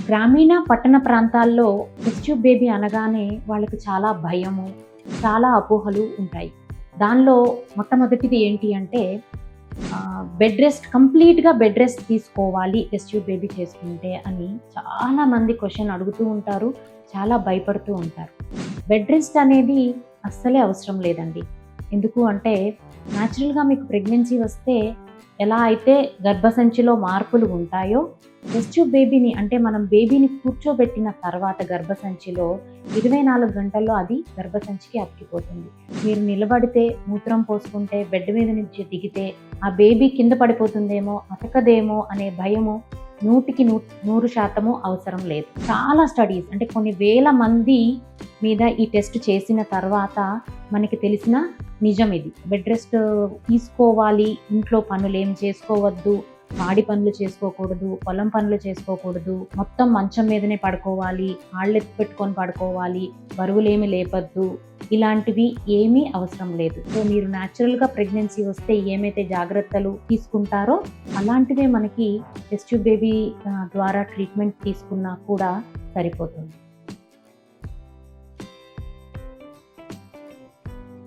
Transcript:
గ్రామీణ పట్టణ ప్రాంతాల్లో టెస్ట్ ట్యూబ్ బేబీ అనగానే వాళ్ళకి చాలా భయము, చాలా అపోహలు ఉంటాయి. దానిలో మొట్టమొదటిది ఏంటి అంటే కంప్లీట్‌గా బెడ్ రెస్ట్ తీసుకోవాలి టెస్ట్ ట్యూబ్ బేబీ చేసుకుంటే అని చాలామంది క్వెషన్ అడుగుతూ ఉంటారు. చాలా భయపడుతూ ఉంటారు. బెడ్ రెస్ట్ అనేది అస్సలే అవసరం లేదండి. ఎందుకు అంటే న్యాచురల్‌గా మీకు ప్రెగ్నెన్సీ వస్తే ఎలా అయితే గర్భసంచిలో మార్పులు ఉంటాయో టెస్ట్ ట్యూబ్ బేబీని అంటే మనం బేబీని కూర్చోబెట్టిన తర్వాత గర్భసంచిలో 24 గంటల్లో అది గర్భసంచికి అతికిపోతుంది. మీరు నిలబడితే మూత్రం పోసుకుంటే బెడ్ మీద నుంచి దిగితే ఆ బేబీ కింద పడిపోతుందేమో అతకదేమో అనే భయము 100% అవసరం లేదు. చాలా స్టడీస్ అంటే కొన్ని వేల మంది మీద ఈ టెస్ట్ చేసిన తర్వాత మనకి తెలిసిన నిజం ఇది. బెడ్ రెస్ట్ తీసుకోవాలి, ఇంట్లో పనులు ఏం చేసుకోవద్దు, పాడి పనులు చేసుకోకూడదు, పొలం పనులు చేసుకోకూడదు, మొత్తం మంచం మీదనే పడుకోవాలి, కాళ్ళెత్తి పెట్టుకొని పడుకోవాలి, బరువులేమి లేపద్దు, ఇలాంటివి ఏమీ అవసరం లేదు. సో మీరు న్యాచురల్గా ప్రెగ్నెన్సీ వస్తే ఏమైతే జాగ్రత్తలు తీసుకుంటారో అలాంటివే మనకి టెస్ట్ ట్యూబ్ బేబీ ద్వారా ట్రీట్మెంట్ తీసుకున్నా కూడా సరిపోతుంది.